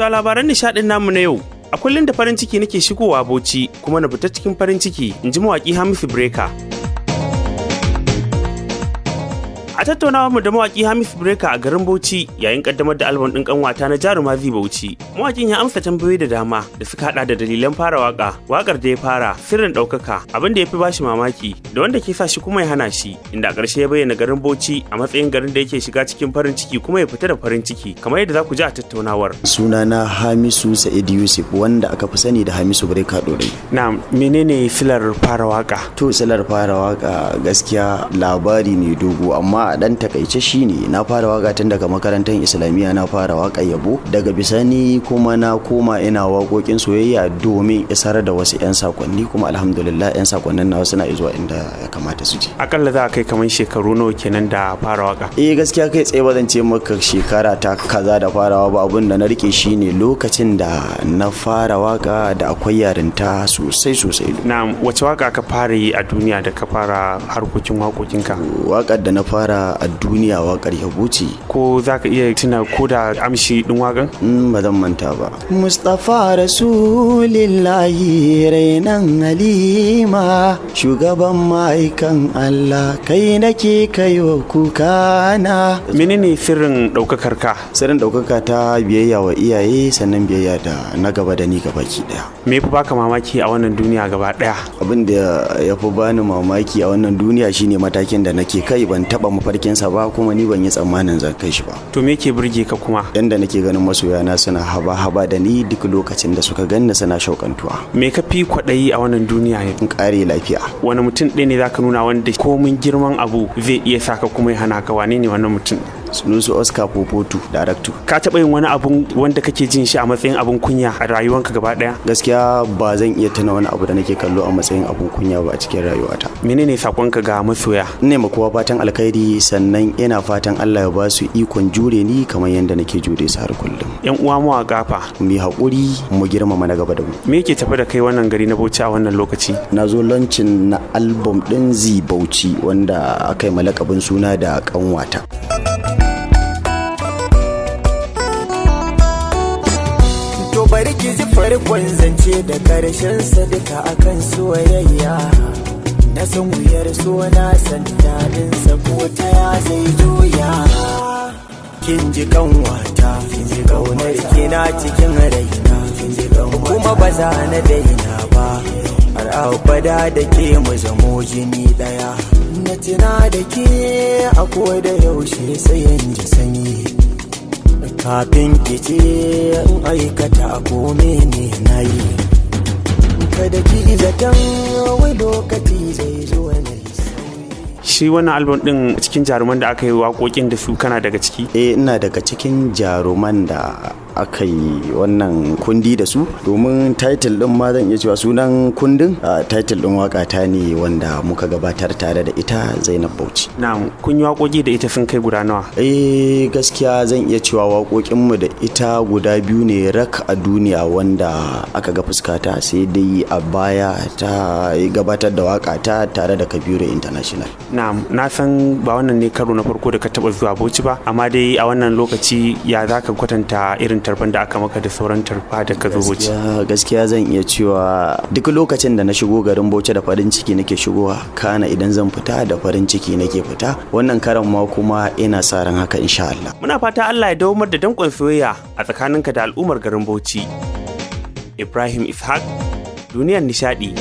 ga labaran nishadin namu na yau. A kullum da farin ciki nake shigowa Bauchi kuma na fita cikin farin ciki, in ji mawaƙi Hamisu Breaker. A tattaunawa mu da mawaƙi Hamisu Breaker a garin Bauchi yayin kaddamar da album ɗin kanwata na Jaruma Zai Bauchi. Mawaƙin ya amsa tambayoyi da dama da suka hada da dalilan fara waƙa, waƙar da ya fara, sirrin ɗaukaka, abin da ya fi bashi mamaki, da wanda ke sa shi kuma ya hana shi, inda a ƙarshe ya bayyana garin Bauchi a matsayin garin da yake shiga cikin farin ciki kuma ya fita da farin ciki, kamar yadda za ku ji a tattaunawar. Sunana Hamisu Sa'id Yusuf, wanda aka fi sani da Hamisu Breaker Dorai. Na menene silar fara waƙa? To silar fara waƙa gaskiya labari ne dogo, amma a dan takaice shine na fara waka tun daga makarantar islamiyya, na fara waka yabo, daga bisani kuma na koma ina waƙoƙin soyayya domin isar da wasu 'yan sakonni, kuma alhamdulillah 'yan sakonnin nawa suna zuwa inda ya kamata su je. Akalla za a kai kamar shekaru nawa kenan da fara waka? Gaskiya kai tsaye ba zan ce maka shekara ta kaza da farawa ba, abin da na rike shine lokacin da na fara waka da akwai yarinta sosai. Na wace waka ka fara yi a duniya da ka fara harkokin waƙoƙinka? Waƙar da na fara a duniya waƙar yabo ce. Ko za ka iya tuna ko da amshi ɗin waƙan? Ba zan manta ba. Mustapha Rasulillahi rainan Halima, shugaban ma'aikan Allah, kai nake kaiwa kukana. Menene sirrin ɗaukakar ka? Sirrin ɗaukaka ta biyayya wa iyaye, sannan biyayya da na gaba da ni gabaki ɗaya. Me fi baka mamaki a wannan duniya gaba ɗaya? Abin da ya fi bani mamaki a wannan duniya shine matakin da nake kai, ban taɓa mafarkinsa ba, kuma ni ban yi tsammanin zan kai shi ba. To me ke burge ka kuma? Yanda nake ganin masoyana suna haba da ni duk lokacin da suka ganni suna shauƙantuwa. Me ka fi kwaɗayi a wannan duniya? In ƙare lafiya. Wani mutum ɗaya ne zaka nuna wanda komin girman abu zai iya saka kuma ya hana ka? Wane ne wannan mutum? Sunusu Oscar Popotu, director. Ka taɓa yin wani abun wanda kake jin shi a matsayin abun kunya a rayuwanka gaba ɗaya? Gaskiya ba zan iya tuna wani abu da nake kallo a matsayin abun kunya ba a cikin rayuwata. Menene sakonka ga masoya? Ne ma kowa fatan alkhairi, sannan ina fatan Allah ya ba su ikon jure ni kamar yadda nake jure su har kullum. Yan uwa mu a gafa, mu yi haƙuri, mu girmama na gaba da mu. Me yake tafi da kai wannan gari na Bauchi a wannan lokaci? Na zo launching na album ɗin Zai Bauchi wanda aka yi malakabin suna da kanwata. To bari ki ji farkon zance da karshen sa duka akan soyayya. Na san wuyar so, na san dadin sa, ko ta ya zai juya. Kin ji kanwata, kin ji kaunar kina cikin raina, kin ji kuma ba za na daina ba, har abada da ke mu zamo jini daya. Na tuna da ke a koda yaushe sai in ji sanyi, kafin ki ce in aikata ko mene na yi. Kada ki zaton wai lokaci zai zo ne. Shi wannan album din cikin jaruman da aka yi waƙoƙin da su kana daga ciki? Ina daga cikin jaruman da aka yi wannan kundi da su, domin title din ma zan iya cewa sunan kundin title din waka ta ne wanda muka gabatar tare da ita Zainab Bauchi. Na'am, kun yi waƙoƙi da ita sun kai guda nawa? Gaskiya zan iya cewa waƙoƙin mu da ita guda biyu ne rak a duniya wanda aka ga fuskata, sai dai a baya ta gabatar da waka ta tare da Kabiru International. Na'am, na san ba wannan ne karo na farko da ka taba zuwa Bauchi ba, amma dai a wannan lokaci ya zaka kwatanta irin tarban da aka maka da sauran tarfa da ka zo Bauchi? Gaskiya zan iya cewa duk lokacin da na shigo garin Bauchi da farin ciki nake shigowa, kana idan zan fita da farin ciki nake fita. Wannan karan ma kuma ina sa ran haka insha Allah. Muna fata Allah ya dawomar da dankon soyayya a tsakaninka da al'ummar garin Bauchi. Ibrahim Ishaq, Duniyar Nishadi.